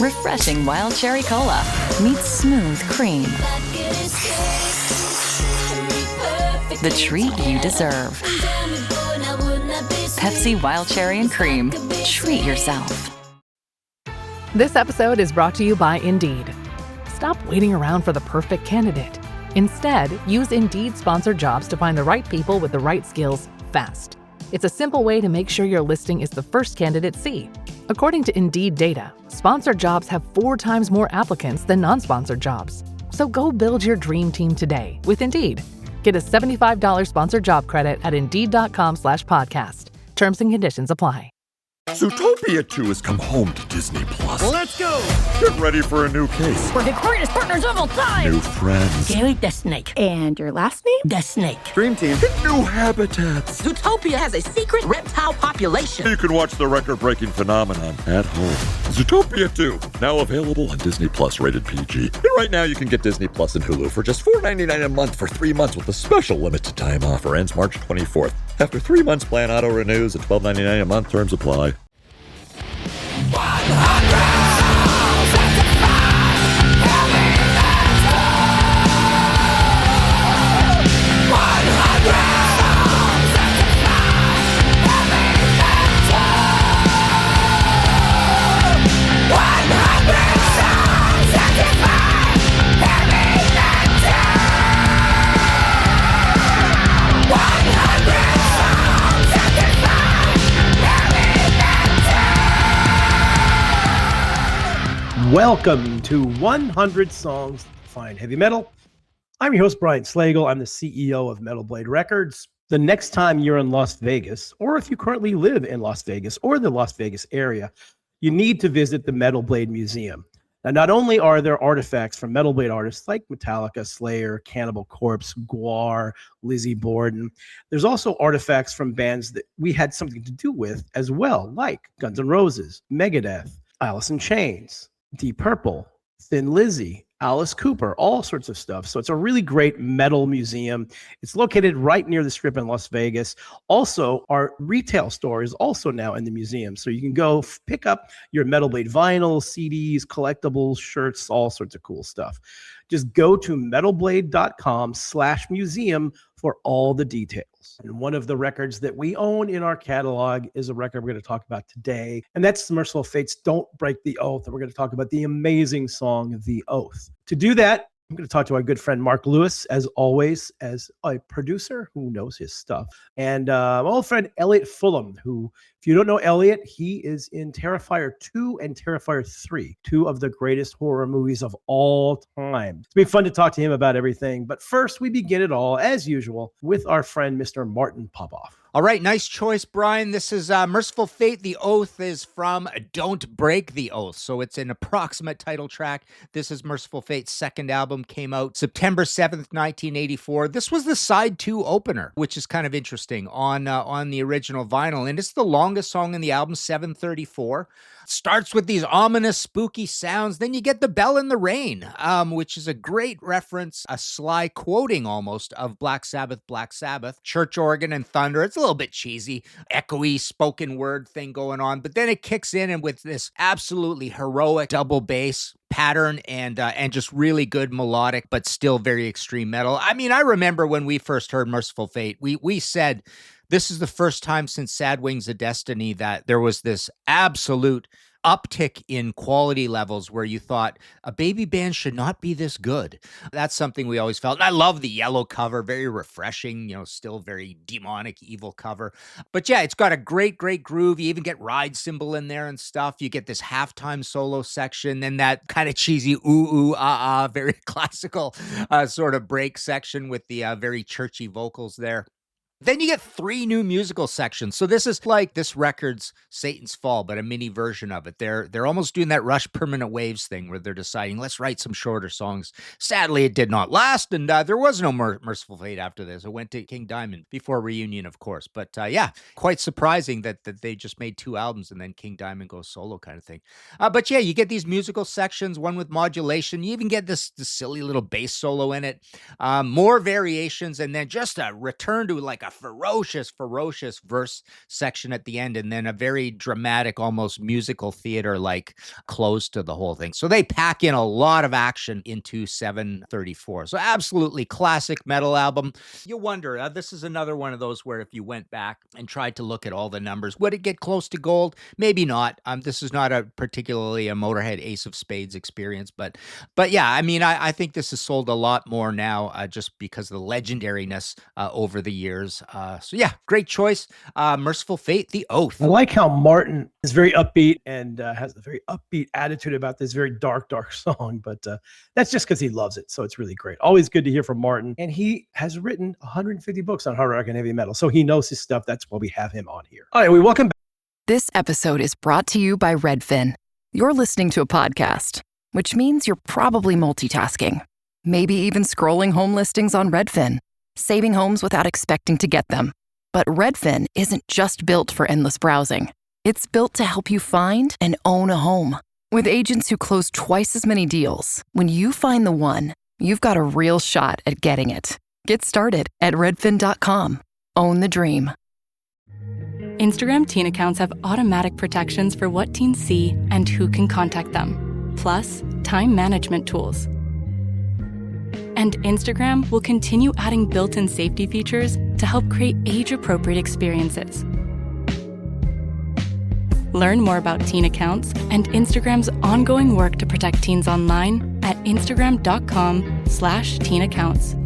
Refreshing wild cherry cola meets smooth cream. The treat you deserve. Pepsi Wild Cherry and Cream. Treat yourself. This episode is brought to you by Indeed. Stop waiting around for the perfect candidate. Instead, use Indeed sponsored jobs to find the right people with the right skills fast. It's a simple way to make sure your listing is the first candidates see. According to Indeed data, sponsored jobs have 4 times more applicants than non-sponsored jobs. So go build your dream team today with Indeed. Get a $75 sponsored job credit at Indeed.com/podcast. Terms and conditions apply. Zootopia 2 has come home to Disney+. Let's go! Get ready for a new case. We're the greatest partners of all time! New friends. Gary the Snake. And your last name? The Snake. Dream Team. Get new habitats. Zootopia has a secret reptile population. You can watch the record-breaking phenomenon at home. Zootopia 2, now available on Disney+, rated PG. And right now you can get Disney Plus and Hulu for just $4.99 a month for 3 months with a special limited time offer. Ends March 24th. After 3 months, plan auto renews at $12.99 a month. Terms apply. 'Welcome to 100 Songs That Define Heavy Metal. I'm your host, Brian Slagel. I'm the CEO of Metal Blade Records. The next time you're in Las Vegas, or if you currently live in Las Vegas or the Las Vegas area, you need to visit the Metal Blade Museum. Now, not only are there artifacts from Metal Blade artists like Metallica, Slayer, Cannibal Corpse, Gwar, Lizzie Borden, there's also artifacts from bands that we had something to do with as well, like Guns N' Roses, Megadeth, Alice in Chains, Deep Purple, Thin Lizzy, Alice Cooper, all sorts of stuff. So it's a really great metal museum. It's located right near the Strip in Las Vegas. Also, our retail store is also now in the museum. So you can go pick up your Metal Blade vinyl, CDs, collectibles, shirts, all sorts of cool stuff. Just go to metalblade.com/museum for all the details. And one of the records that we own in our catalog is a record we're going to talk about today. And that's Mercyful Fate's Don't Break the Oath. And we're going to talk about the amazing song, The Oath. To do that, I'm going to talk to our good friend Mark Lewis, as always, as a producer who knows his stuff. And my old friend Elliott Fullam, who, if you don't know Elliott, he is in Terrifier 2 and Terrifier 3, 2 of the greatest horror movies of all time. It's been fun to talk to him about everything. But first, we begin it all, as usual, with our friend Mr. Martin Popoff. All right, nice choice, Brian. This is Mercyful Fate. The Oath is from Don't Break the Oath. So it's an approximate title track. This is Mercyful Fate's second album, came out September 7th, 1984. This was the side 2 opener, which is kind of interesting on the original vinyl. And it's the longest song in the album, 7:34. Starts with these ominous, spooky sounds. Then you get the bell in the rain, which is a great reference, a sly quoting almost of Black Sabbath, church organ and thunder. It's a little bit cheesy, echoey spoken word thing going on. But then it kicks in and with this absolutely heroic double bass pattern and just really good melodic, but still very extreme metal. I mean, I remember when we first heard Mercyful Fate, we said, this is the first time since Sad Wings of Destiny that there was this absolute uptick in quality levels where you thought a baby band should not be this good. That's something we always felt. And I love the yellow cover, very refreshing, still very demonic, evil cover. But yeah, it's got a great, great groove. You even get ride cymbal in there and stuff. You get this halftime solo section and that kind of cheesy ooh, ah, very classical sort of break section with the very churchy vocals there. Then you get 3 new musical sections. So this is like this record's Satan's Fall, but a mini version of it. They're almost doing that Rush Permanent Waves thing where they're deciding, let's write some shorter songs. Sadly, it did not last, and there was no Mercyful Fate after this. It went to King Diamond before Reunion, of course. But yeah, quite surprising that they just made 2 albums and then King Diamond goes solo kind of thing. But yeah, you get these musical sections, one with modulation. You even get this silly little bass solo in it. More variations, and then just a return to like a ferocious verse section at the end, and then a very dramatic, almost musical theater like close to the whole thing. So they pack in a lot of action into 734. So absolutely classic metal album. You wonder, this is another one of those where if you went back and tried to look at all the numbers, would it get close to gold? Maybe not. This is not a particularly a Motorhead Ace of Spades experience, but yeah, I mean, I think this has sold a lot more now just because of the legendariness over the years. So yeah, great choice. Mercyful Fate, The Oath. I like how Martin is very upbeat and has a very upbeat attitude about this very dark song, but that's just because he loves it. So it's really great. Always good to hear from Martin. And he has written 150 books on hard rock and heavy metal. So he knows his stuff. That's why we have him on here. All right, we welcome back. This episode is brought to you by Redfin. You're listening to a podcast, which means you're probably multitasking. Maybe even scrolling home listings on Redfin, saving homes without expecting to get them. But Redfin isn't just built for endless browsing. It's built to help you find and own a home. With agents who close twice as many deals, when you find the one, you've got a real shot at getting it. Get started at redfin.com. Own the dream. Instagram teen accounts have automatic protections for what teens see and who can contact them, plus time management tools. And Instagram will continue adding built-in safety features to help create age-appropriate experiences. Learn more about teen accounts and Instagram's ongoing work to protect teens online at instagram.com/teen accounts.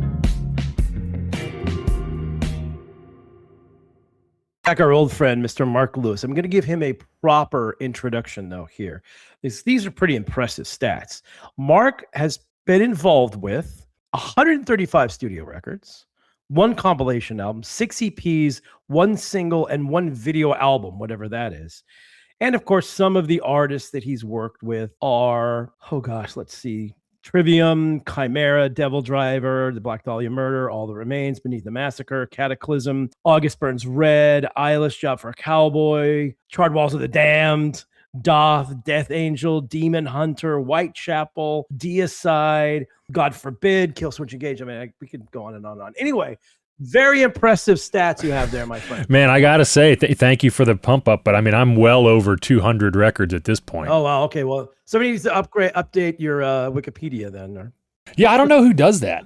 Back our old friend, Mr. Mark Lewis. I'm going to give him a proper introduction, though, here. These are pretty impressive stats. Mark has been involved with 135 studio records, 1 compilation album, 6 EPs, 1 single, and 1 video album, whatever that is. And, of course, some of the artists that he's worked with are, let's see, Trivium, Chimera, Devil Driver, The Black Dahlia Murder, All the Remains, Beneath the Massacre, Cataclysm, August Burns Red, Eyeless, Job for a Cowboy, Charred Walls of the Damned, Doth, Death Angel, Demon Hunter, Whitechapel, Deicide, God Forbid, Killswitch Engage. I mean, we could go on and on and on. Anyway, very impressive stats you have there, my friend. Man, I got to say, thank you for the pump up, but I mean, I'm well over 200 records at this point. Oh, wow. Okay. Well, somebody needs to update your Wikipedia then. Or... Yeah, I don't know who does that.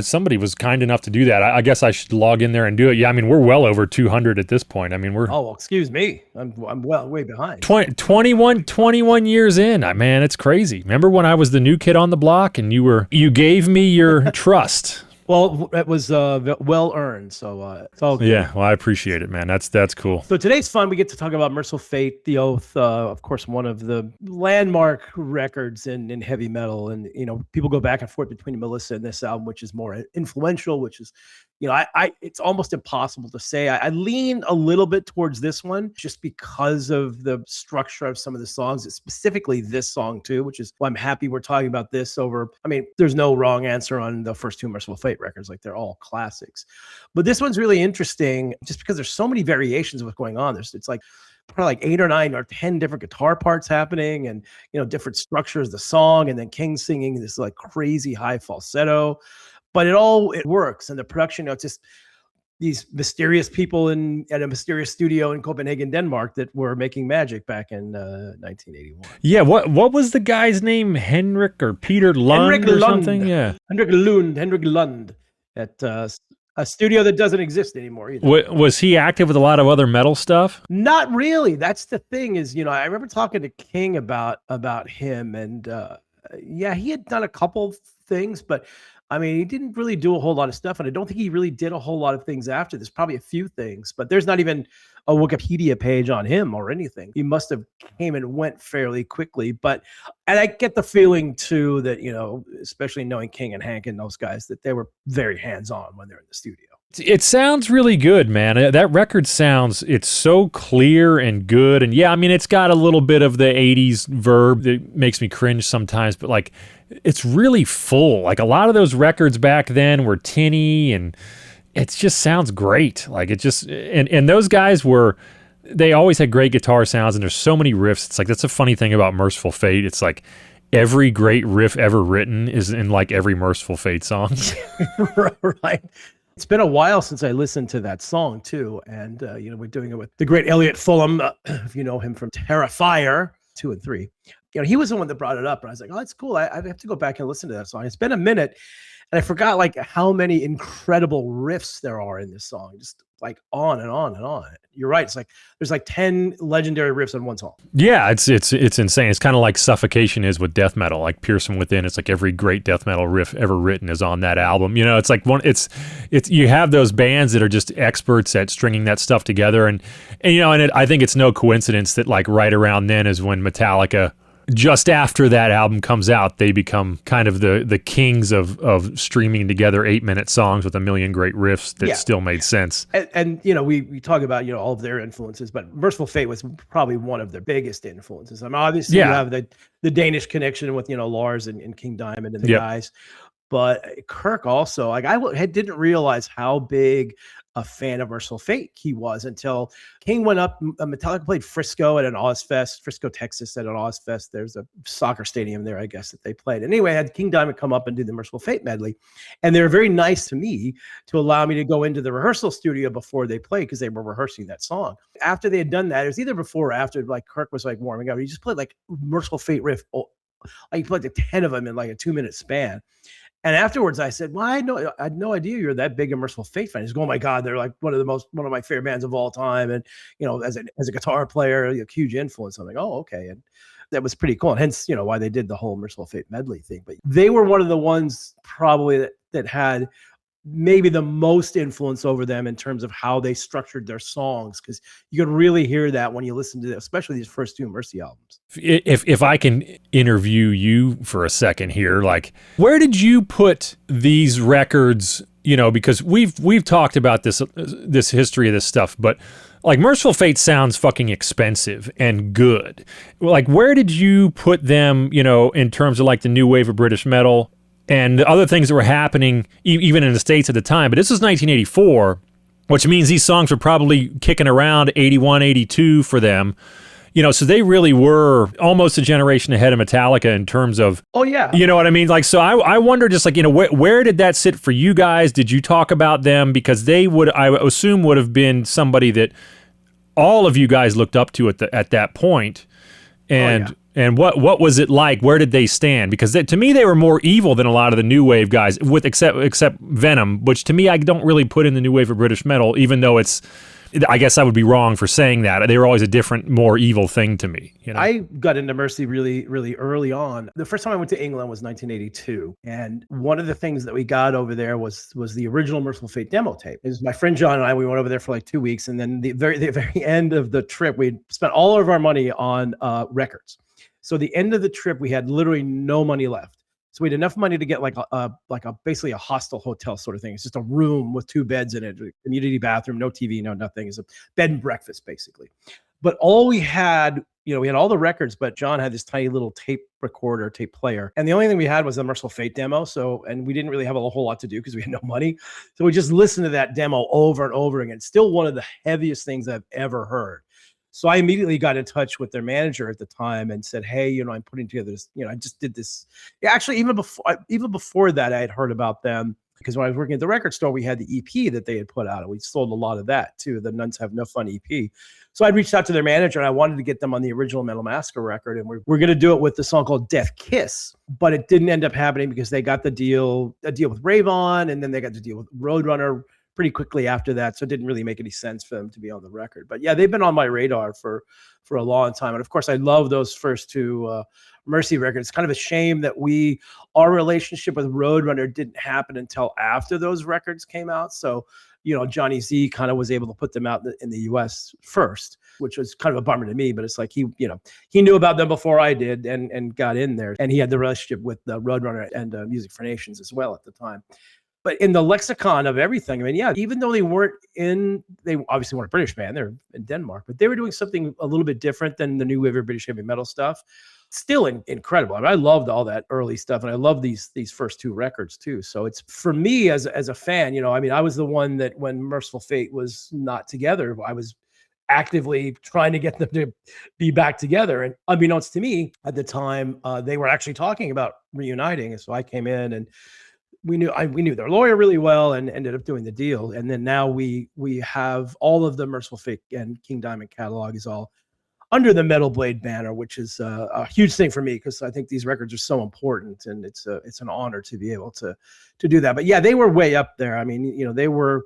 Somebody was kind enough to do that. I guess I should log in there and do it. Yeah, I mean, we're well over 200 at this point. I mean, we're... Oh, well, excuse me. I'm way behind. 21 years in. Man, it's crazy. Remember when I was the new kid on the block and you gave me your trust? Well, it was well earned, so it's all good. Yeah, well, I appreciate it, man. That's cool. So today's fun. We get to talk about Mercyful Fate, The Oath, of course, one of the landmark records in heavy metal. And, people go back and forth between Melissa and this album, which is more influential, which is, it's almost impossible to say. I lean a little bit towards this one just because of the structure of some of the songs, specifically this song too, which is why I'm happy we're talking about this over. I mean, there's no wrong answer on the first 2 Mercyful Fate records. Like, they're all classics, but this one's really interesting just because there's so many variations of what's going on. It's like probably like 8 or 9 or 10 different guitar parts happening, and different structures of the song, and then King singing this like crazy high falsetto, but it works. And the production, it's just these mysterious people at a mysterious studio in Copenhagen, Denmark, that were making magic back in 1981. Yeah, what was the guy's name? Henrik or Peter Lund or something? Yeah, Henrik Lund at a studio that doesn't exist anymore either. Was he active with a lot of other metal stuff? Not really. That's the thing is, I remember talking to King about him, and yeah, he had done a couple things, but I mean, he didn't really do a whole lot of stuff, and I don't think he really did a whole lot of things after this. Probably a few things, but there's not even a Wikipedia page on him or anything. He must have came and went fairly quickly. And I get the feeling too that, especially knowing King and Hank and those guys, that they were very hands-on when they're in the studio. It sounds really good, man. That record it's so clear and good. And yeah, I mean, it's got a little bit of the 80s verb that makes me cringe sometimes, but like, it's really full. Like, a lot of those records back then were tinny, and it just sounds great. Like, it just, and those guys they always had great guitar sounds, and there's so many riffs. It's like, that's a funny thing about Mercyful Fate. It's like, every great riff ever written is in like every Mercyful Fate song. Right. It's been a while since I listened to that song too. And, we're doing it with the great Elliott Fullam, if you know him from Terrifier 2 and 3. He was the one that brought it up. And I was like, oh, that's cool. I have to go back and listen to that song. It's been a minute. And I forgot like how many incredible riffs there are in this song, just like on and on and on. You're right. It's like there's like 10 legendary riffs on one song. Yeah, it's insane. It's kind of like Suffocation is with death metal, like Pierce from Within. It's like every great death metal riff ever written is on that album. It's like it's you have those bands that are just experts at stringing that stuff together, and I think it's no coincidence that like right around then is when Metallica, just after that album comes out, they become kind of the kings of streaming together 8-minute songs with a million great riffs that still made sense. And we talk about all of their influences, but Mercyful Fate was probably one of their biggest influences. I mean, obviously you have the Danish connection with Lars and King Diamond and the guys, but Kirk also, like I didn't realize how big a fan of Mercyful Fate he was until King went up. Metallica played Frisco at an Ozfest, Frisco, Texas at an Ozfest. There's a soccer stadium there, I guess, that they played. Anyway, I had King Diamond come up and do the Mercyful Fate medley. And they were very nice to me to allow me to go into the rehearsal studio before they played because they were rehearsing that song. After they had done that, it was either before or after, like Kirk was like warming up. He just played like Mercyful Fate riff. He played like 10 of them in like a 2-minute span. And afterwards, I said, "Well, I had no idea you're that big a Mercyful Fate fan." He's going, "Oh my God, they're like one of my favorite bands of all time." And as a guitar player, a huge influence. I'm like, "Oh, okay." And that was pretty cool. And hence, why they did the whole Mercyful Fate medley thing. But they were one of the ones probably that had maybe the most influence over them in terms of how they structured their songs, because you could really hear that when you listen to especially these first 2 Mercy albums. If I can interview you for a second here, like where did you put these records? Because we've talked about this history of this stuff, but like Mercyful Fate sounds fucking expensive and good. Like where did you put them? In terms of like the new wave of British metal and the other things that were happening even in the States at the time. But this is 1984, which means these songs were probably kicking around 81, 82 for them. So they really were almost a generation ahead of Metallica in terms of, you know what I mean? Like, so I wonder just like, where did that sit for you guys? Did you talk about them? Because they would, I assume, would have been somebody that all of you guys looked up to at that point. And and what was it like? Where did they stand? Because to me, they were more evil than a lot of the new wave guys, except Venom, which to me I don't really put in the new wave of British metal, even though I guess I would be wrong for saying that. They were always a different, more evil thing to me. I got into Mercy really, really early on. The first time I went to England was 1982. And one of the things that we got over there was the original Mercyful Fate demo tape. It was my friend John and I, we went over there for like 2 weeks. And then the very end of the trip, we spent all of our money on records. So the end of the trip, we had literally no money left. So we had enough money to get like basically a hostel hotel sort of thing. It's just a room with 2 beds in it, community bathroom, no TV, no nothing. It's a bed and breakfast basically. But all we had, we had all the records, but John had this tiny little tape recorder, tape player. And the only thing we had was the Mercyful Fate demo. And we didn't really have a whole lot to do because we had no money. So we just listened to that demo over and over again. Still one of the heaviest things I've ever heard. So I immediately got in touch with their manager at the time and said, "Hey, I'm putting together this, I just did this." Actually, even before that, I had heard about them because when I was working at the record store, we had the EP that they had put out, and we sold a lot of that too. The Nuns Have No Fun EP. So I reached out to their manager and I wanted to get them on the original Metal Massacre record. And we're going to do it with the song called Death Kiss, but it didn't end up happening because they got a deal with Ravon, and then they got the deal with Roadrunner pretty quickly after that. So it didn't really make any sense for them to be on the record. But yeah, they've been on my radar for a long time. And of course, I love those first 2 Mercy records. It's kind of a shame that our relationship with Roadrunner didn't happen until after those records came out. So, Johnny Z kind of was able to put them out in the US first, which was kind of a bummer to me, but it's like he knew about them before I did and got in there. And he had the relationship with Roadrunner and Music for Nations as well at the time. But in the lexicon of everything, I mean, yeah, even though they obviously weren't a British band, they're in Denmark, but they were doing something a little bit different than the new wave of British heavy metal stuff. Still incredible. I mean, I loved all that early stuff, and I love these first 2 records too. So it's for me as a fan, I mean, I was the one that when Mercyful Fate was not together, I was actively trying to get them to be back together. And unbeknownst to me at the time, they were actually talking about reuniting. And so I came in and we knew their lawyer really well and ended up doing the deal. And then now we have all of the Mercyful Fate and King Diamond catalog is all under the Metal Blade banner, which is a huge thing for me because I think these records are so important, and it's an honor to be able to do that. But yeah, they were way up there. I mean, they were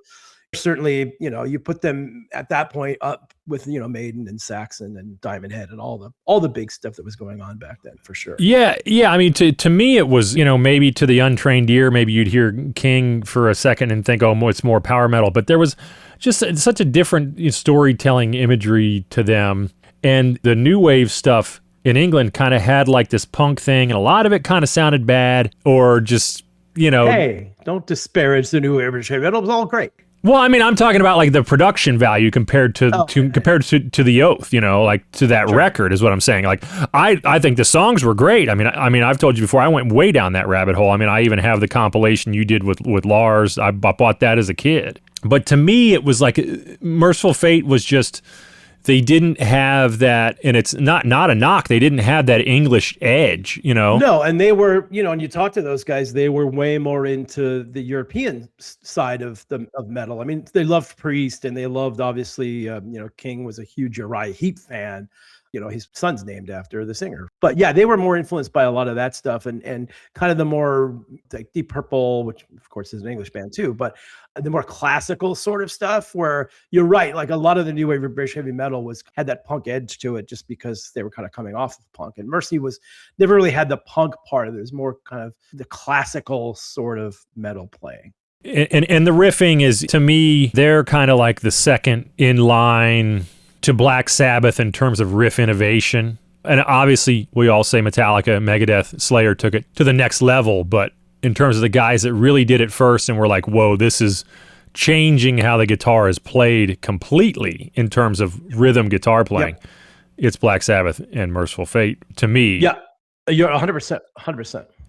certainly, you put them at that point up with, Maiden and Saxon and Diamond Head and all the big stuff that was going on back then, for sure. Yeah. I mean, to me, it was, maybe to the untrained ear, maybe you'd hear King for a second and think, oh, it's more power metal. But there was just such a different storytelling imagery to them. And the new wave stuff in England kind of had like this punk thing, and a lot of it kind of sounded bad or just, Hey, don't disparage the new wave heavy metal. It was all great. Well, I mean, I'm talking about like the production value compared to the Oath, like to that record is what I'm saying. Like, I think the songs were great. I mean, I've told you before, I went way down that rabbit hole. I mean, I even have the compilation you did with Lars. I bought that as a kid. But to me, it was like Mercyful Fate was just, they didn't have that, and it's not a knock. They didn't have that English edge, No, and they were, and you talk to those guys, they were way more into the European side of metal. I mean, they loved Priest, and they loved, obviously, King was a huge Uriah Heep fan. His son's named after the singer. But yeah, they were more influenced by a lot of that stuff and kind of the more like Deep Purple, which of course is an English band too, but the more classical sort of stuff where you're right, like a lot of the new wave of British heavy metal had that punk edge to it just because they were kind of coming off of punk. And Mercy never really had the punk part of it. It was more kind of the classical sort of metal playing. And the riffing is, to me, they're kind of like the second in line to Black Sabbath in terms of riff innovation. And obviously, we all say Metallica, Megadeth, Slayer took it to the next level, but in terms of the guys that really did it first and were like, whoa, this is changing how the guitar is played completely in terms of rhythm guitar playing, it's Black Sabbath and Mercyful Fate to me. Yeah, you're 100%.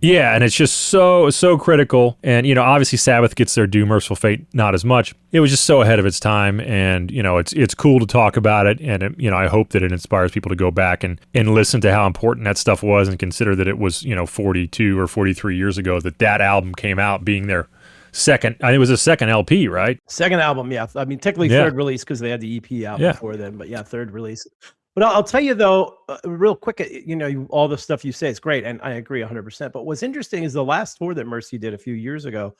Yeah, and it's just so critical. And, obviously Sabbath gets their due, Mercyful Fate not as much. It was just so ahead of its time, and, it's cool to talk about it, and, I hope that it inspires people to go back and listen to how important that stuff was and consider that it was, 42 or 43 years ago that album came out, being their second, I think it was a second LP, right? Second album, yeah. I mean, technically third release because they had the EP out before then, but yeah, third release. But I'll tell you though, real quick, all the stuff you say is great, and I agree 100%. But what's interesting is the last tour that Mercy did a few years ago.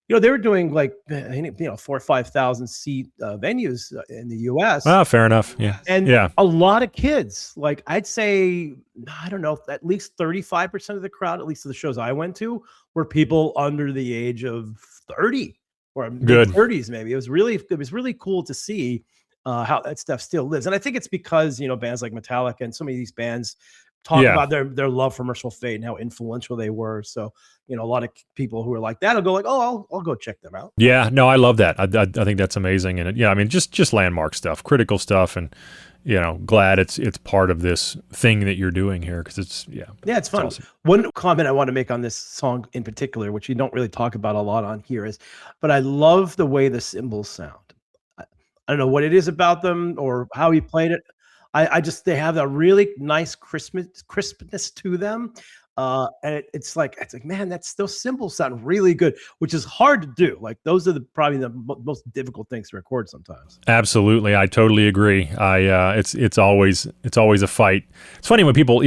They were doing like 4,000 or 5,000 seat venues in the U.S. Oh, fair enough. Yeah, and a lot of kids. Like I'd say, I don't know, at least 35% of the crowd, at least of the shows I went to, were people under the age of 30 or mid-30s. Maybe it was really cool to see how that stuff still lives. And I think it's because, bands like Metallica and so many of these bands talk about their love for Mercyful Fate and how influential they were. So, a lot of people who are like that will go like, oh, I'll go check them out. Yeah, no, I love that. I think that's amazing. And I mean, just landmark stuff, critical stuff. And, glad it's part of this thing that you're doing here. Cause it's fun. Awesome. One comment I want to make on this song in particular, which you don't really talk about a lot on here but I love the way the cymbals sound. I don't know what it is about them or how he played it. They have a really nice crispness to them. And it's like, man, those cymbals sound really good, which is hard to do. Like those are probably the most difficult things to record sometimes. Absolutely. I totally agree. It's always a fight. It's funny when people,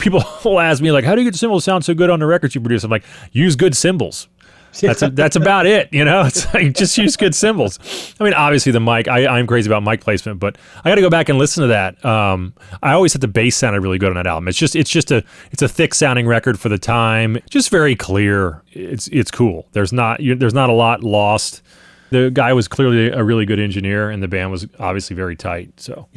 people will ask me like, how do you get cymbals sound so good on the records you produce? I'm like, use good cymbals. That's about it. It's like just use good cymbals. I mean, obviously the mic, I'm crazy about mic placement, but I got to go back and listen to that. I always thought the bass sounded really good on that album. It's a thick sounding record for the time, just very clear. It's cool. There's not a lot lost. The guy was clearly a really good engineer, and the band was obviously very tight. So,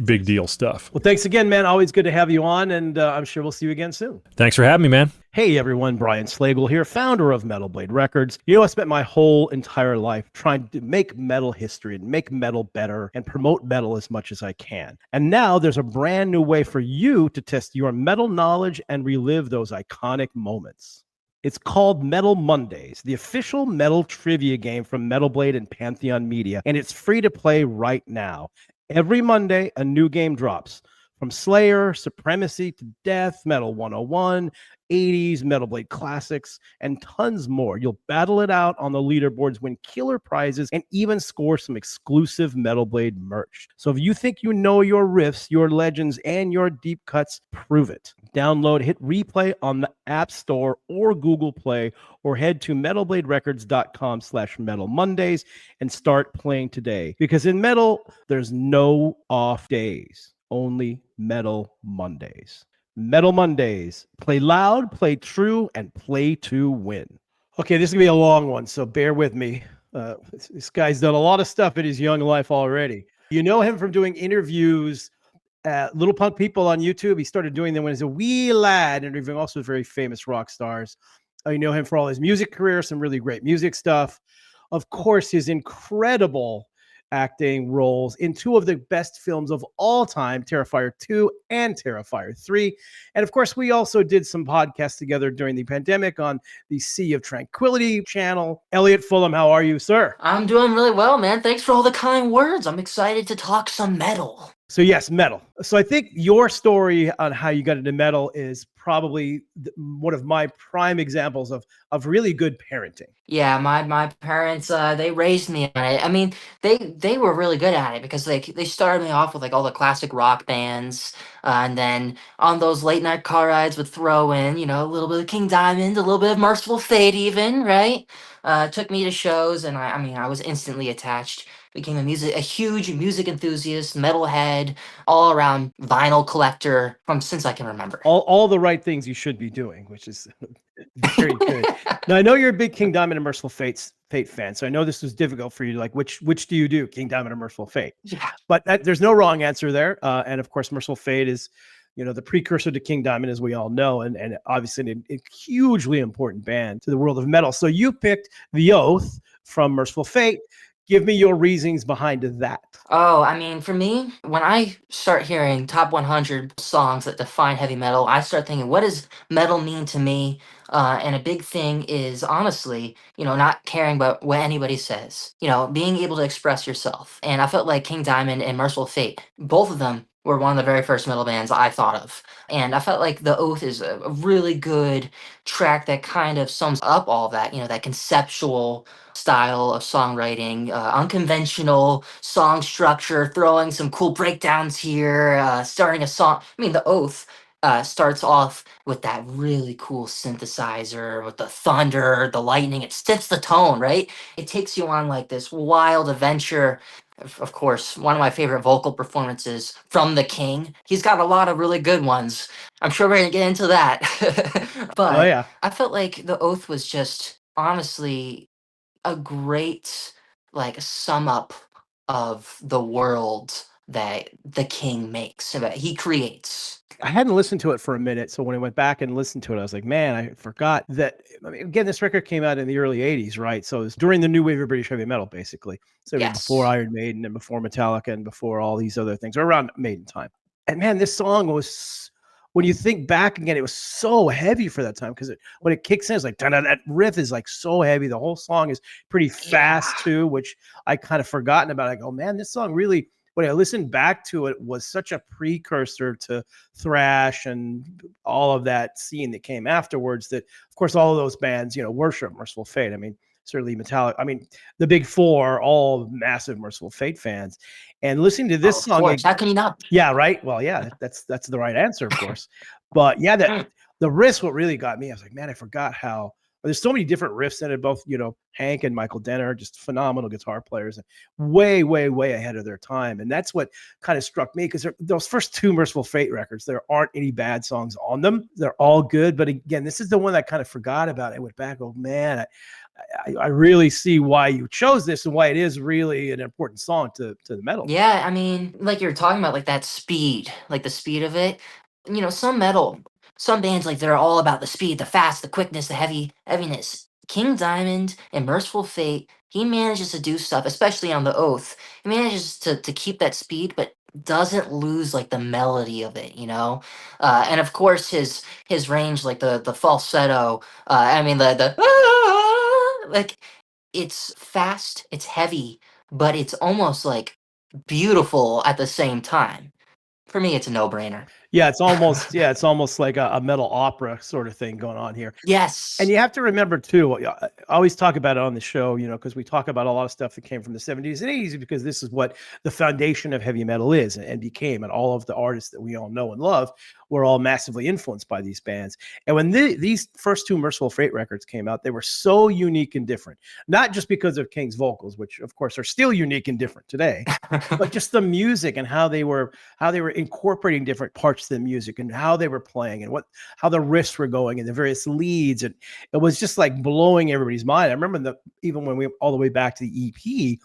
big deal stuff. Well, thanks again, man. Always good to have you on, and I'm sure we'll see you again soon. Thanks for having me, man. Hey, everyone. Brian Slagel here, founder of Metal Blade Records. I spent my whole entire life trying to make metal history and make metal better and promote metal as much as I can. And now there's a brand new way for you to test your metal knowledge and relive those iconic moments. It's called Metal Mondays, the official metal trivia game from Metal Blade and Pantheon Media, and it's free to play right now. Every Monday, a new game drops. From Slayer, Supremacy to Death, Metal 101, 80s, Metal Blade Classics, and tons more. You'll battle it out on the leaderboards, win killer prizes, and even score some exclusive Metal Blade merch. So if you think you know your riffs, your legends, and your deep cuts, prove it. Download Hit Replay on the App Store or Google Play, or head to metalbladerecords.com/Metal Mondays and start playing today. Because in metal, there's no off days, only Metal Mondays. Metal Mondays. Play loud, play true, and play to win. Okay, this is going to be a long one, so bear with me. This guy's done a lot of stuff in his young life already. You know him from doing interviews at Little Punk People on YouTube. He started doing them when he was a wee lad, interviewing also very famous rock stars. You know him for all his music career, some really great music stuff. Of course, his incredible acting roles in two of the best films of all time, Terrifier 2 and Terrifier 3. And of course, we also did some podcasts together during the pandemic on the Sea of Tranquility channel. Elliott Fullam, how are you, sir? I'm doing really well, man. Thanks for all the kind words. I'm excited to talk some metal. So yes, metal. So I think your story on how you got into metal is probably one of my prime examples of really good parenting. Yeah, my parents they raised me on it. I mean, they were really good at it because they started me off with like all the classic rock bands, and then on those late night car rides would throw in a little bit of King Diamond, a little bit of Merciful Fate, even right. Took me to shows, and I mean I was instantly attached. Became a huge music enthusiast, metalhead, all around vinyl collector from since I can remember. All the right things you should be doing, which is very good. Now I know you're a big King Diamond and Merciful Fate fan, so I know this was difficult for you. Like, which do you do, King Diamond or Merciful Fate? Yeah. But there's no wrong answer there. And of course, Merciful Fate is, the precursor to King Diamond, as we all know, and obviously a hugely important band to the world of metal. So you picked The Oath from Merciful Fate. Give me your reasons behind that. Oh, I mean, for me, when I start hearing top 100 songs that define heavy metal, I start thinking, what does metal mean to me? And a big thing is honestly, not caring about what anybody says, being able to express yourself. And I felt like King Diamond and Merciful Fate, both of them were one of the very first metal bands I thought of. And I felt like The Oath is a really good track that kind of sums up all of that, that conceptual style of songwriting, unconventional song structure, throwing some cool breakdowns here, starting a song. I mean, The Oath starts off with that really cool synthesizer with the thunder, the lightning. It sets the tone, right? It takes you on like this wild adventure. Of course, one of my favorite vocal performances from the King. He's got a lot of really good ones. I'm sure we're going to get into that. But Oh, yeah. I felt like The Oath was just honestly a great like sum up of the world that the King makes, that he creates. I hadn't listened to it for a minute, so when I went back and listened to it, I was like, man, I forgot that. I mean, again, this record came out in the early 80s, right? So it was during the new wave of British heavy metal, basically. So it was before Iron Maiden and before Metallica and before all these other things, or around Maiden time. And man, this song was, when you think back again, it was so heavy for that time, because when it kicks in, it's like, that riff is like so heavy. The whole song is pretty fast too, which I kind of forgotten about. I go, man, this song really, when I listened back to it, was such a precursor to thrash and all of that scene that came afterwards, that of course all of those bands worship Merciful Fate. I mean, certainly Metallica. I mean, the big four, all massive Merciful Fate fans. And listening to this song, course. How can you not? Yeah, right. Well, yeah, that's the right answer, of course. But yeah, the riffs, what really got me, I was like, man, I forgot how there's so many different riffs in it. Both, Hank and Michael Denner, just phenomenal guitar players, and way, way, way ahead of their time. And that's what kind of struck me, because those first two Merciful Fate records, there aren't any bad songs on them. They're all good. But again, this is the one that I kind of forgot about. I went back, oh man, I really see why you chose this and why it is really an important song to the metal. Yeah, I mean, like you were talking about, like that speed, like the speed of it. Some bands, like they're all about the speed, the fast, the quickness, the heaviness. King Diamond and Merciful Fate, he manages to do stuff, especially on The Oath. He manages to keep that speed, but doesn't lose like the melody of it. And of course his range, like the falsetto. I mean the like it's fast, it's heavy, but it's almost like beautiful at the same time. For me, it's a no-brainer. It's almost like a metal opera sort of thing going on here. And Yes. you have to remember too, I always talk about it on the show, because we talk about a lot of stuff that came from the 70s and 80s because this is what the foundation of heavy metal is and became. And all of the artists that we all know and love were all massively influenced by these bands. And when these first two Merciful Fate records came out, they were so unique and different, not just because of King's vocals, which of course are still unique and different today, but just the music and how they were incorporating different parts of the music and how they were playing and how the riffs were going and the various leads. And it was just like blowing everybody's mind. I remember even when we all the way back to the EP,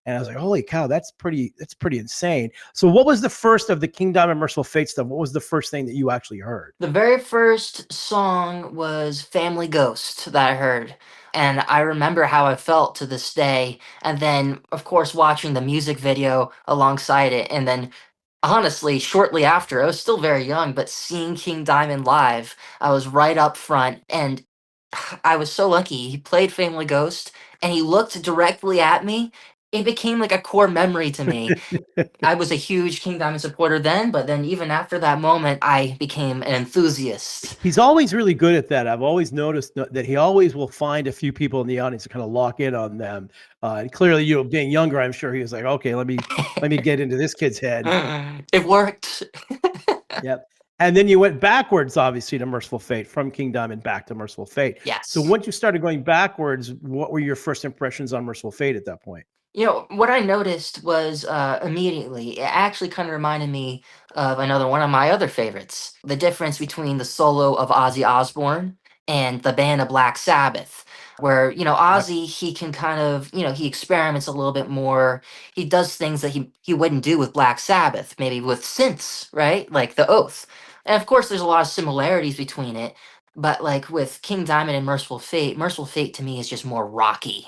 and I was like, holy cow, that's pretty insane. So what was the first of the King Diamond Merciful Fate stuff? What was the first thing that you actually heard? The very first song was Family Ghost that I heard. And I remember how I felt to this day. And then, of course, watching the music video alongside it. And then, honestly, shortly after, I was still very young, but seeing King Diamond live, I was right up front. And I was so lucky. He played Family Ghost and he looked directly at me. It became like a core memory to me. I was a huge King Diamond supporter then, but then even after that moment, I became an enthusiast. He's always really good at that. I've always noticed that he always will find a few people in the audience to kind of lock in on them. And clearly, being younger, I'm sure he was like, okay, let me get into this kid's head. It worked. Yep. And then you went backwards, obviously, to Merciful Fate, from King Diamond back to Merciful Fate. Yes. So once you started going backwards, what were your first impressions on Merciful Fate at that point? What I noticed was immediately, it actually kind of reminded me of another one of my other favorites. The difference between the solo of Ozzy Osbourne and the band of Black Sabbath, where, Ozzy, he can kind of, he experiments a little bit more. He does things that he wouldn't do with Black Sabbath, maybe with synths, right? Like the Oath. And of course, there's a lot of similarities between it. But like with King Diamond and Merciful Fate to me is just more rocky,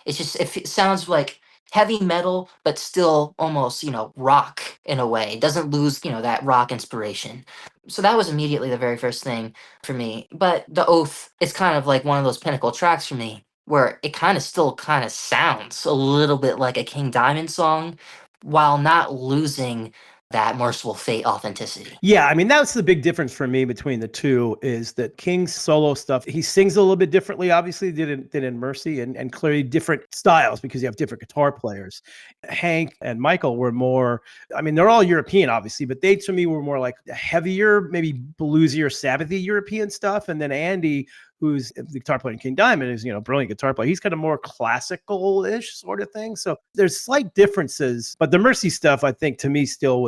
It's just it sounds like heavy metal, but still almost, rock in a way. It doesn't lose, that rock inspiration. So that was immediately the very first thing for me. But The Oath is kind of like one of those pinnacle tracks for me where it still sounds a little bit like a King Diamond song while not losing that Merciful Fate authenticity. Yeah, I mean, that's the big difference for me between the two is that King's solo stuff, he sings a little bit differently, obviously, than in Mercy, and clearly different styles because you have different guitar players. Hank and Michael were more, I mean, they're all European, obviously, but they, to me, were more like heavier, maybe bluesier, Sabbathy European stuff. And then Andy, who's the guitar player in King Diamond, is, brilliant guitar player. He's kind of more classical-ish sort of thing. So there's slight differences, but the Mercy stuff, I think, to me still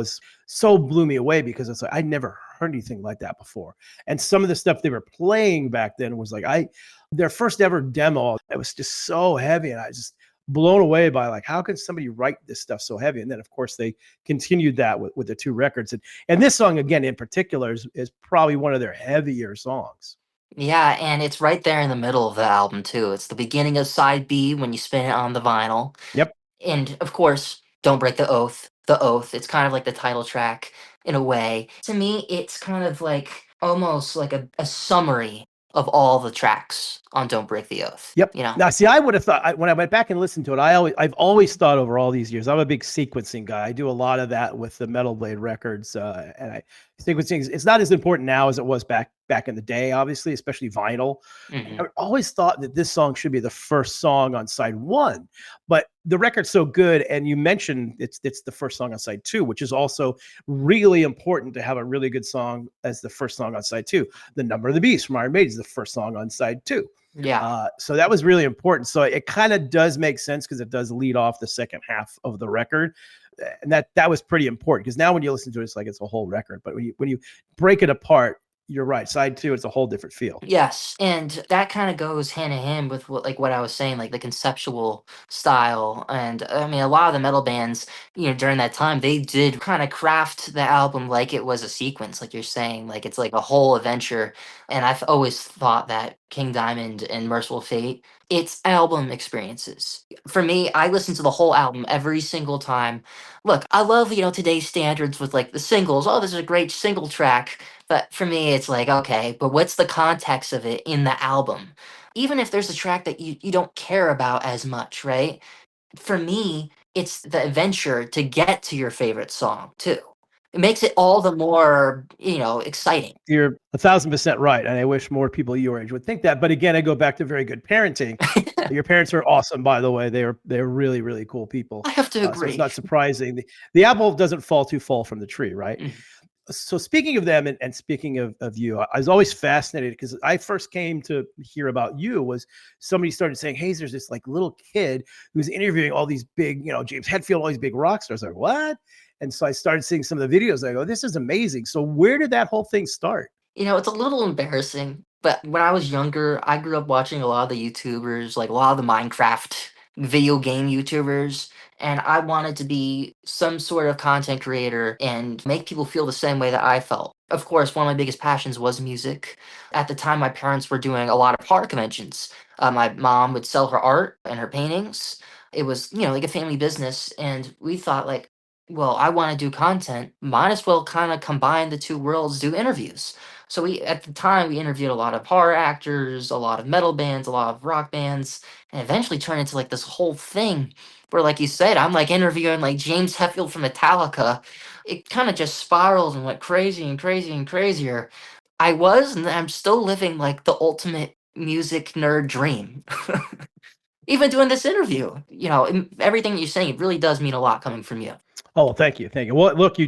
blew me away because it's like, I never heard anything like that before. And some of the stuff they were playing back then was like, their first ever demo, it was just so heavy. And I was just blown away by like, how can somebody write this stuff so heavy? And then of course they continued that with the two records. And this song again, in particular, is probably one of their heavier songs. Yeah, and it's right there in the middle of the album too. It's the beginning of side B when you spin it on the vinyl. Yep. And of course, Don't Break the Oath. The Oath. It's kind of like the title track in a way. To me, it's kind of like almost like a summary of all the tracks on Don't Break the Oath. Yep. Now, see, I would have thought when I went back and listened to it, I've always thought over all these years, I'm a big sequencing guy. I do a lot of that with the Metal Blade records, and sequencing. It's not as important now as it was back in the day, obviously, especially vinyl. Mm-hmm. I always thought that this song should be the first song on side one, but the record's so good, and you mentioned it's the first song on side two, which is also really important to have a really good song as the first song on side two. The Number of the Beast from Iron Maiden is the first song on side two. Yeah. So that was really important. So it kind of does make sense because it does lead off the second half of the record. And that was pretty important because now when you listen to it, it's like it's a whole record. But when you break it apart, you're right. Side two, it's a whole different feel. Yes, and that kind of goes hand in hand with what I was saying, like the conceptual style. And I mean, a lot of the metal bands, during that time, they did kind of craft the album like it was a sequence, like you're saying, like it's like a whole adventure. And I've always thought that King Diamond and Merciful Fate, it's album experiences. For me, I listen to the whole album every single time. Look, I love, today's standards with like the singles. Oh, this is a great single track. But for me, it's like, okay, but what's the context of it in the album? Even if there's a track that you don't care about as much, right? For me, it's the adventure to get to your favorite song, too. It makes it all the more, exciting. You're 1,000% right, and I wish more people your age would think that. But again, I go back to very good parenting. Your parents are awesome, by the way. They're really, really cool people. I have to So it's agree. not surprising. The apple doesn't fall too far from the tree, right? Mm. So speaking of them and speaking of you, I was always fascinated because I first came to hear about you was somebody started saying, hey, there's this like little kid who's interviewing all these big, James Hetfield, all these big rock stars. Like, what? And so I started seeing some of the videos. I go, this is amazing. So where did that whole thing start? It's a little embarrassing, but when I was younger, I grew up watching a lot of the YouTubers, like a lot of the Minecraft video game YouTubers, and I wanted to be some sort of content creator and make people feel the same way that I felt. Of course, one of my biggest passions was music. At the time, my parents were doing a lot of art conventions. My mom would sell her art and her paintings. It was, like a family business, and we thought like, well, I want to do content. Might as well kind of combine the two worlds, do interviews. So at the time, we interviewed a lot of horror actors, a lot of metal bands, a lot of rock bands, and eventually turned into like this whole thing where, like you said, I'm like interviewing like James Hetfield from Metallica. It kind of just spiraled and went crazy and crazy and crazier. I was, and I'm still living like the ultimate music nerd dream. Even doing this interview, everything you're saying, it really does mean a lot coming from you. Oh, well, thank you. Thank you. Well, look,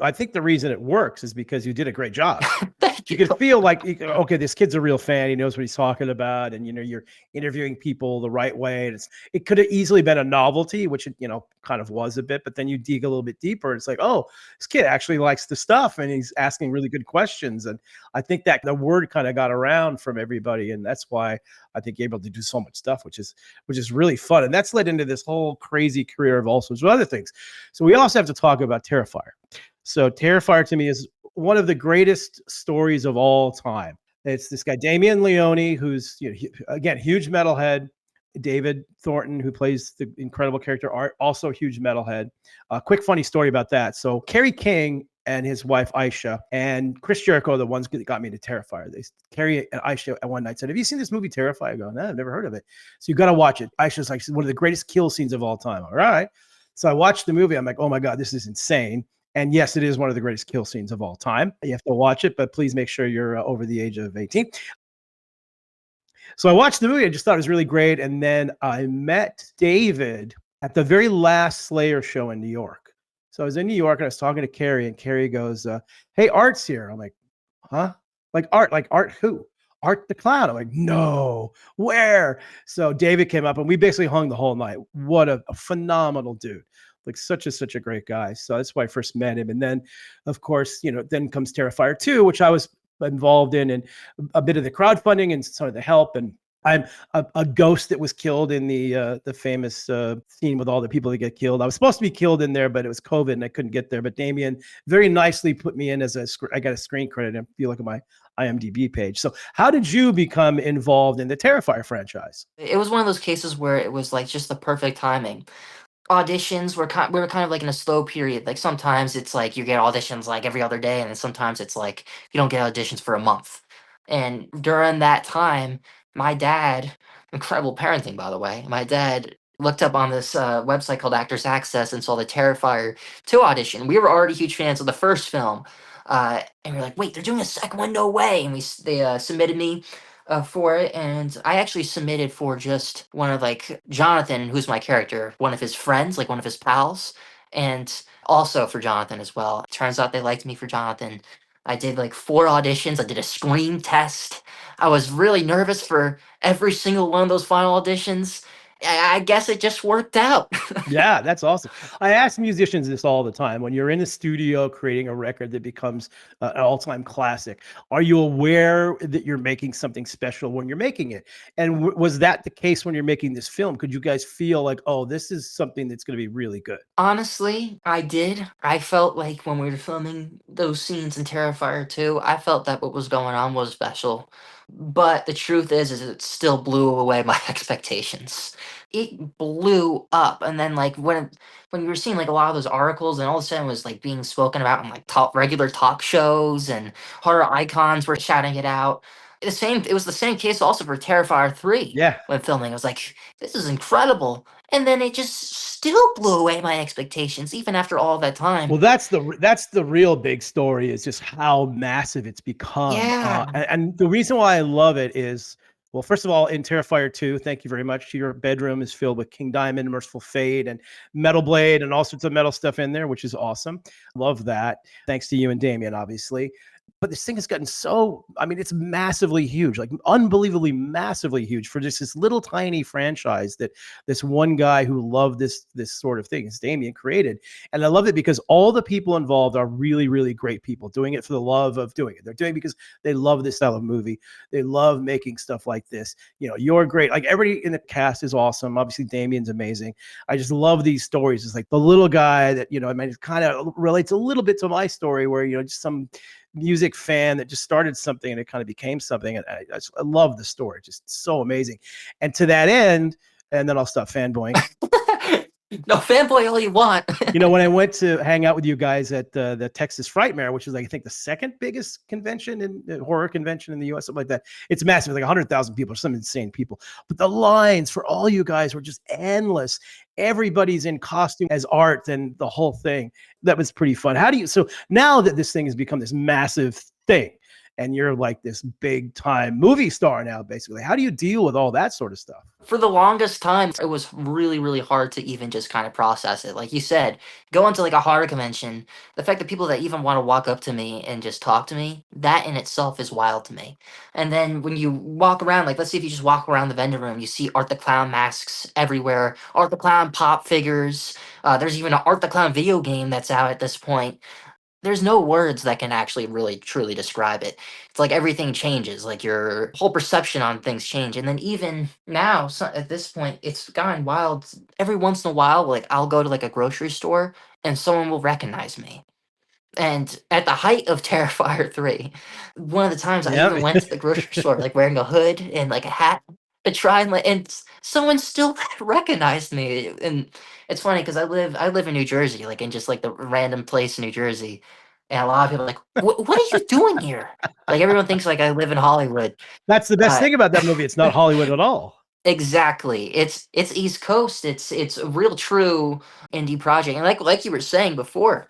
I think the reason it works is because you did a great job. Thank You you. can feel like, okay, this kid's a real fan. He knows what he's talking about. And, you're interviewing people the right way. And it could have easily been a novelty, which it, kind of was a bit, but then you dig a little bit deeper. It's like, oh, this kid actually likes the stuff and he's asking really good questions. And I think that the word kind of got around from everybody. And that's why I think you're able to do so much stuff, which is really fun. And that's led into this whole crazy career of all sorts of other things. So we also have to talk about Terrifier. So Terrifier to me is one of the greatest stories of all time. It's this guy, Damien Leone, who's, again, huge metalhead. David Thornton, who plays the incredible character Art, also a huge metalhead. Quick funny story about that. So Kerry King and his wife Aisha and Chris Jericho are the ones that got me to Terrifier. Kerry and Aisha at one night said, have you seen this movie Terrifier? I go, no, I've never heard of it. So you got to watch it. Aisha's like, one of the greatest kill scenes of all time. All right. So I watched the movie. I'm like, oh my God, this is insane. And yes, it is one of the greatest kill scenes of all time. You have to watch it, but please make sure you're over the age of 18. So I watched the movie. I just thought it was really great. And then I met David at the very last Slayer show in New York. So I was in New York and I was talking to Carrie, and Carrie goes, hey, Art's here. I'm like, huh? Like Art who? Art the Clown. I'm like, no, where? So David came up and we basically hung the whole night. What a phenomenal dude. Like such a great guy. So that's why I first met him. And then, of course, then comes Terrifier 2, which I was involved in, and a bit of the crowdfunding and some of the help. And I'm a ghost that was killed in the famous scene with all the people that get killed. I was supposed to be killed in there, but it was COVID and I couldn't get there. But Damien very nicely put me in as I got a screen credit. If you look at my IMDb page. So how did you become involved in the Terrifier franchise? It was one of those cases where it was like just the perfect timing. Auditions we were kind of like in a slow period. Like sometimes it's like you get auditions like every other day, and then sometimes it's like you don't get auditions for a month. And during that time, my dad, incredible parenting by the way, my dad looked up on this website called Actors Access and saw the Terrifier 2 audition. We were already huge fans of the first film, and we are like, wait, they're doing a second one? No way! And they submitted me for it, and I actually submitted for just one of like Jonathan, who's my character, one of his friends, like one of his pals, and also for Jonathan as well. Turns out they liked me for Jonathan. I did like 4 auditions. I did a scream test. I was really nervous for every single one of those final auditions. I guess it just worked out. Yeah, that's awesome. I ask musicians this all the time. When you're in a studio creating a record that becomes an all-time classic, are you aware that you're making something special when you're making it? And was that the case when you're making this film? Could you guys feel like, oh, this is something that's going to be really good? Honestly, I did. I felt like when we were filming those scenes in Terrifier 2, I felt that what was going on was special. But the truth is it still blew away my expectations. It blew up, and then like when you were seeing like a lot of those articles, and all of a sudden it was like being spoken about in like regular talk shows, and horror icons were shouting it out. the same. It was the same case also for Terrifier 3 Yeah. when filming. I was like, this is incredible, and then it just still blew away my expectations even after all that time. Well, that's the real big story is just how massive it's become. Yeah. And the reason why I love it is, well, first of all, in Terrifier 2, thank you very much. Your bedroom is filled with King Diamond, Merciful Fate, and Metal Blade, and all sorts of metal stuff in there, which is awesome. Love that. Thanks to you and Damien, obviously. But this thing has gotten so, I mean, it's massively huge, like unbelievably massively huge for just this little tiny franchise that this one guy who loved this sort of thing, as Damien, created. And I love it because all the people involved are really, really great people doing it for the love of doing it. They're doing it because they love this style of movie. They love making stuff like this. You know, you're great. Like everybody in the cast is awesome. Obviously, Damien's amazing. I just love these stories. It's like the little guy that, you know, I mean, it kind of relates a little bit to my story where, you know, just some music fan that just started something and it kind of became something. And I love the story. Just so amazing. And to that end, and then I'll stop fanboying. No, fanboy all you want. You know, when I went to hang out with you guys at the Texas Frightmare, which is like, I think the second biggest convention in horror convention in the US, something like that. It's massive, like 100,000 people or some insane people. But the lines for all you guys were just endless. Everybody's in costume as art and the whole thing. That was pretty fun. So now that this thing has become this massive thing and you're like this big time movie star now, basically, how do you deal with all that sort of stuff? For the longest time, it was really, really hard to even just kind of process it. Like you said, going to like a horror convention, the fact that people that even want to walk up to me and just talk to me, that in itself is wild to me. And then when you walk around, like let's see if you just walk around the vendor room, you see Art the Clown masks everywhere, Art the Clown pop figures. There's even an Art the Clown video game that's out at this point. There's no words that can actually really truly describe it. It's like everything changes, like your whole perception on things change. And then even now, so at this point, it's gotten wild. Every once in a while, like I'll go to like a grocery store and someone will recognize me. And at the height of Terrifier 3, one of the times I even went to the grocery store like wearing a hood and like a hat to try and like, and someone still recognized me. And it's funny because I live in New Jersey, like in just like the random place in New Jersey, and a lot of people are like, what are you doing here? Like everyone thinks like I live in Hollywood. That's the best thing about that movie. It's not Hollywood at all. Exactly. It's East Coast. It's a real true indie project. And like you were saying before,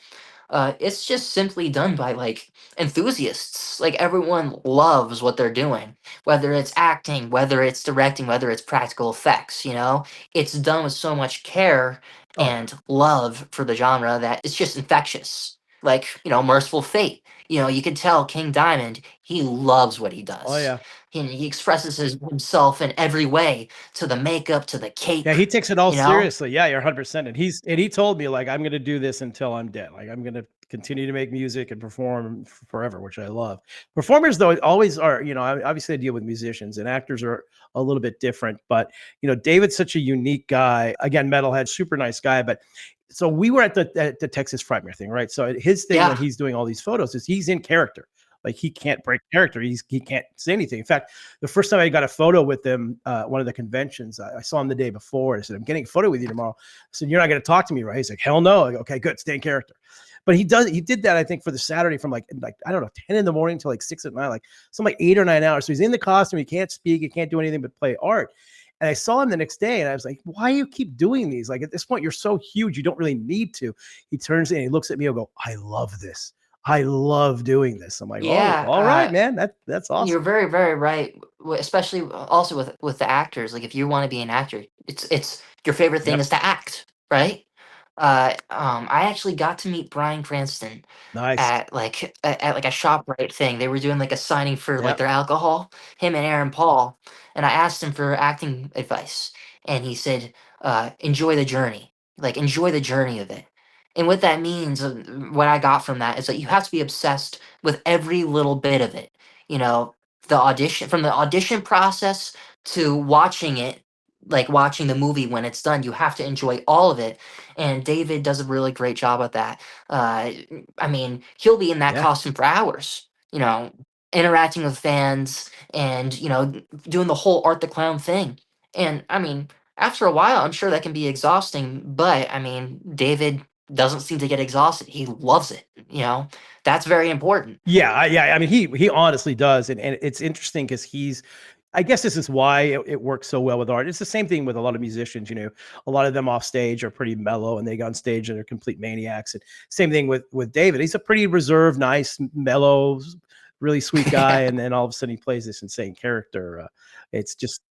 it's just simply done by like enthusiasts. Like everyone loves what they're doing, whether it's acting, whether it's directing, whether it's practical effects, you know, it's done with so much care and love for the genre that it's just infectious. Like, you know, Merciful Fate. You know, you can tell King Diamond, he loves what he does. Oh yeah. He expresses himself in every way, to the makeup, to the cape. Yeah, he takes it all you know? seriously. Yeah, you're 100%. And he told me like, I'm going to do this until I'm dead. Like I'm going to continue to make music and perform forever, which I love. Performers though always are, you know, obviously I deal with musicians and actors are a little bit different, but you know, David's such a unique guy. Again, metalhead, super nice guy, but so we were at the Texas Frightmare thing, right? So his thing when he's doing all these photos is he's in character. Like he can't break character. He can't say anything. In fact, the first time I got a photo with him, one of the conventions, I saw him the day before. I said, "I'm getting a photo with you tomorrow." I said, "You're not going to talk to me, right?" He's like, "Hell no." I go, "Okay, good, stay in character." But he did that, I think, for the Saturday from like I don't know, 10 in the morning till like 6 at night, like some like 8 or 9 hours. So he's in the costume. He can't speak. He can't do anything but play art. And I saw him the next day and I was like, why do you keep doing these? Like at this point, you're so huge. You don't really need to. He turns in and he looks at me and go, I love this. I love doing this. I'm like, Yeah, oh, all right, man. That's awesome. You're very, very right. Especially also with the actors. Like if you want to be an actor, it's your favorite thing is to act, right? I actually got to meet Bryan Cranston Nice. at like a ShopRite thing. They were doing like a signing for like Yep. their alcohol. Him and Aaron Paul, and I asked him for acting advice, and he said, "Enjoy the journey. Like enjoy the journey of it." And what that means, what I got from that is that you have to be obsessed with every little bit of it. You know, from the audition process to watching it, like watching the movie when it's done, you have to enjoy all of it. And David does a really great job at that. I mean, he'll be in that costume for hours, you know, interacting with fans and, you know, doing the whole Art the Clown thing. And I mean, after a while, I'm sure that can be exhausting, but I mean, David doesn't seem to get exhausted. He loves it. That's very important. Yeah. I mean, he honestly does, and it's interesting because I guess this is why it works so well with art. It's the same thing with a lot of musicians. A lot of them off stage are pretty mellow, and they go on stage and they're complete maniacs. And same thing with David. He's a pretty reserved, nice, mellow, really sweet guy, and then all of a sudden he plays this insane character. It's just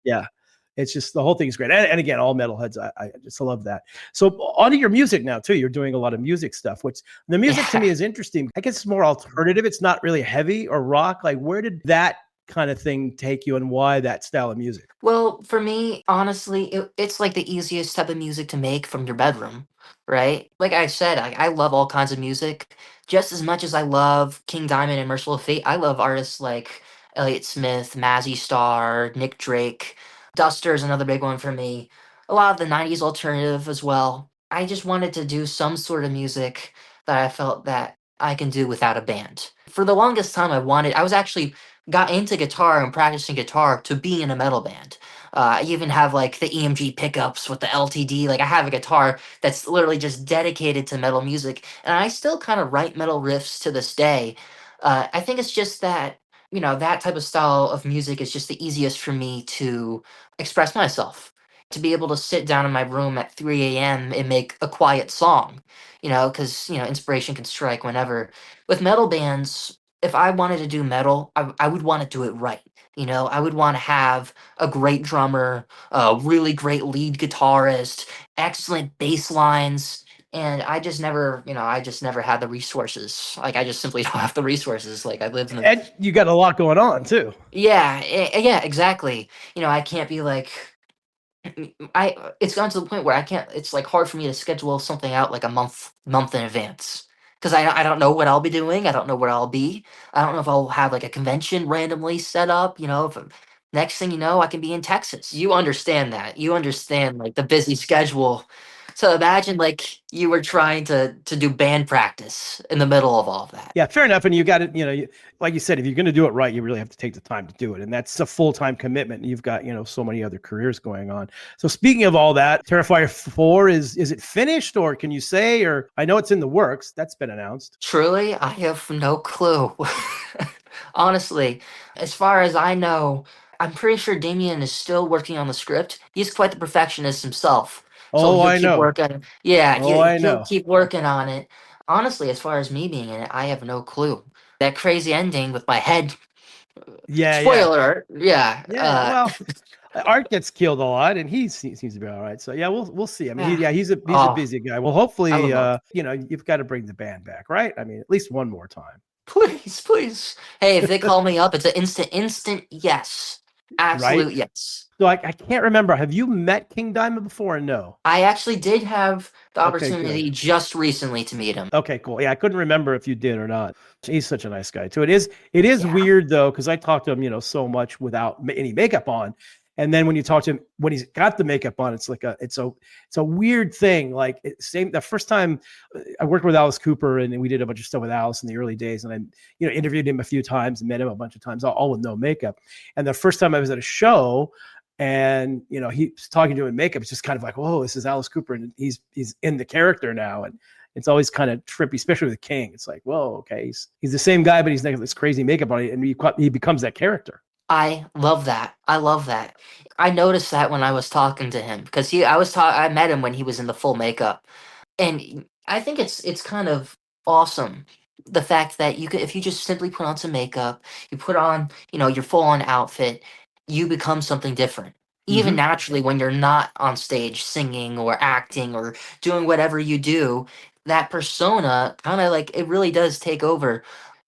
it's just the whole thing is great. And again, all metalheads, I just love that. So onto your music now too. You're doing a lot of music stuff, which the music to me is interesting. I guess it's more alternative. It's not really heavy or rock. Like, where did that kind of thing take you, and why that style of music? Well, for me, honestly, it's like the easiest type of music to make from your bedroom, right? Like I said, I love all kinds of music. Just as much as I love King Diamond and Merciful Fate, I love artists like Elliott Smith, Mazzy Star, Nick Drake. Duster's another big one for me. A lot of the 90s alternative as well. I just wanted to do some sort of music that I felt that I can do without a band. For the longest time, I was actually got into guitar and practicing guitar to be in a metal band. I even have like the EMG pickups with the LTD. Like I have a guitar that's literally just dedicated to metal music, and I still kind of write metal riffs to this day. I think it's just that that type of style of music is just the easiest for me to express myself. To be able to sit down in my room at 3 a.m. and make a quiet song, because inspiration can strike whenever. With metal bands, if I wanted to do metal, I would want to do it right. I would want to have a great drummer, a really great lead guitarist, excellent bass lines. And I just never had the resources. Like, I just simply don't have the resources. Like, I lived in the. And you got a lot going on too. Yeah, exactly. I can't be like, it's gotten to the point where I can't. It's like hard for me to schedule something out like a month in advance because I don't know what I'll be doing. I don't know where I'll be. I don't know if I'll have like a convention randomly set up. If next thing you know, I can be in Texas. You understand that. You understand like the busy schedule. So imagine like you were trying to do band practice in the middle of all of that. Yeah, fair enough. And you got it. Like you said, if you're going to do it right, you really have to take the time to do it. And that's a full-time commitment. You've got, so many other careers going on. So speaking of all that, Terrifier 4, is it finished, or can you say, or I know it's in the works, that's been announced. Truly, I have no clue. Honestly, as far as I know, I'm pretty sure Damien is still working on the script. He's quite the perfectionist himself. So he'll I keep know. working. Yeah, I he'll know. keep working on it. Honestly, as far as me being in it, I have no clue. That crazy ending with my head. Yeah. Spoiler. Yeah. Well, Art gets killed a lot, and he seems to be all right. So yeah, we'll see. I mean, he's a busy guy. Well, hopefully, you've got to bring the band back, right? I mean, at least one more time. Please. Hey, if they call me up, it's an instant yes. Absolute right? Yes. So I can't remember. Have you met King Diamond before or no? I actually did have the Okay, opportunity just recently to meet him. Okay, cool. Yeah, I couldn't remember if you did or not. He's such a nice guy too. It is weird though, because I talked to him, so much without any makeup on. And then when you talk to him, when he's got the makeup on, it's like it's a weird thing. Like the first time I worked with Alice Cooper, and we did a bunch of stuff with Alice in the early days, and I interviewed him a few times and met him a bunch of times, all with no makeup. And the first time I was at a show, and he's talking to him in makeup, it's just kind of like, whoa, this is Alice Cooper, and he's in the character now, and it's always kind of trippy, especially with King. It's like, whoa, okay, he's the same guy, but he's got this crazy makeup on it, and he becomes that character. I love that. I noticed that when I was talking to him because I met him when he was in the full makeup, and I think it's kind of awesome the fact that if you just simply put on some makeup, you put on your full on outfit, you become something different. Even naturally, when you're not on stage singing or acting or doing whatever you do, that persona kind of like it really does take over.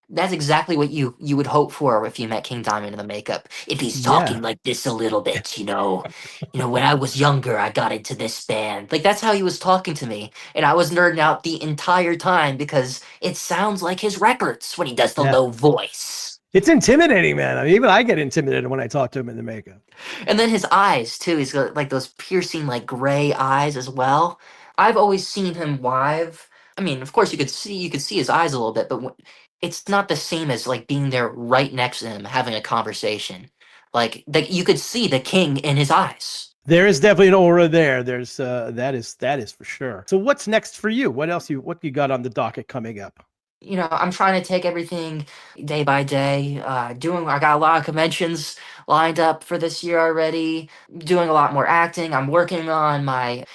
That's exactly what you would hope for if you met King Diamond in the makeup. If he's talking like this a little bit, when I was younger, I got into this band. Like that's how he was talking to me, and I was nerding out the entire time because it sounds like his records when he does the low voice. It's intimidating, man. I mean, even I get intimidated when I talk to him in the makeup. And then his eyes too. He's got like those piercing, like gray eyes as well. I've always seen him live. I mean, of course, you could see his eyes a little bit, but it's not the same as like being there right next to him having a conversation. Like you could see the king in his eyes. There is definitely an aura there. There's that is for sure. So what's next for you? What you got on the docket coming up? You know, I'm trying to take everything day by day. I got a lot of conventions lined up for this year already. Doing a lot more acting. I'm working on I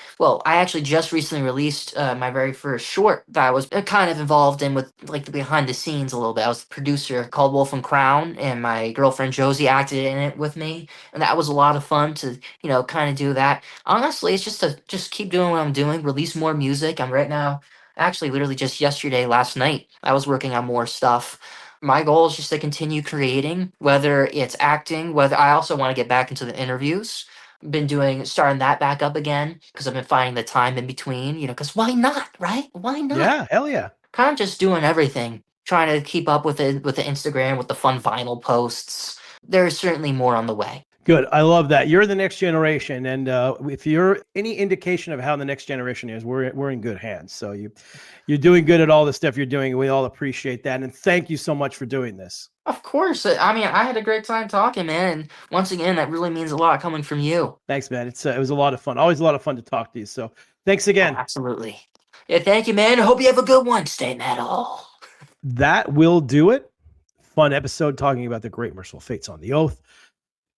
actually just recently released my very first short that I was kind of involved in with like the behind the scenes a little bit. I was the producer, called Wolf and Crown, and my girlfriend Josie acted in it with me, and that was a lot of fun to kind of do that. Honestly, it's just to just keep doing what I'm doing, release more music. I'm right now. Actually, literally just yesterday, last night, I was working on more stuff. My goal is just to continue creating, whether it's acting, whether I also want to get back into the interviews. Starting that back up again because I've been finding the time in between, because why not, right? Why not? Yeah, hell yeah. Kind of just doing everything, trying to keep up with it, with the Instagram, with the fun vinyl posts. There's certainly more on the way. Good. I love that. You're the next generation, and if you're any indication of how the next generation is, we're in good hands. So you're doing good at all the stuff you're doing. We all appreciate that, and thank you so much for doing this. Of course. I mean, I had a great time talking, man. And once again, that really means a lot coming from you. Thanks, man. It was a lot of fun. Always a lot of fun to talk to you. So thanks again. Oh, absolutely. Yeah, thank you, man. I hope you have a good one. Stay metal. That will do it. Fun episode talking about the great Mercyful Fates on the Oath.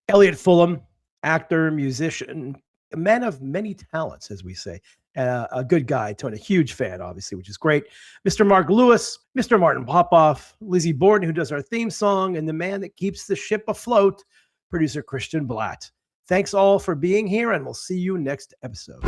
Elliott Fullam, actor, musician, a man of many talents, as we say. A good guy, Tony, a huge fan, obviously, which is great. Mr. Mark Lewis, Mr. Martin Popoff, Lizzie Borden, who does our theme song, and the man that keeps the ship afloat, producer Christian Blatt. Thanks all for being here, and we'll see you next episode.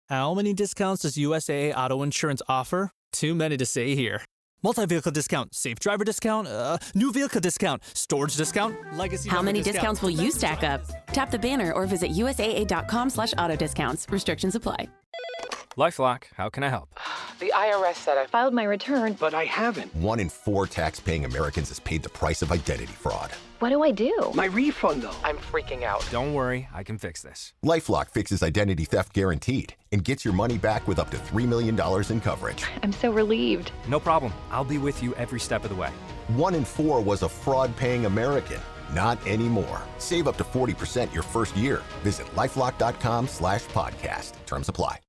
How many discounts does USAA Auto Insurance offer? Too many to say here. Multi-vehicle discount, safe driver discount, new vehicle discount, storage discount, legacy. How many discounts will you stack up? Tap the banner or visit usaa.com/auto discounts. Restrictions apply. LifeLock, how can I help? The IRS said I filed my return, but I haven't. 1 in 4 tax-paying Americans has paid the price of identity fraud. What do I do? My refund, though. I'm freaking out. Don't worry, I can fix this. LifeLock fixes identity theft guaranteed and gets your money back with up to $3 million in coverage. I'm so relieved. No problem. I'll be with you every step of the way. 1 in 4 was a fraud-paying American. Not anymore. Save up to 40% your first year. Visit LifeLock.com/podcast. Terms apply.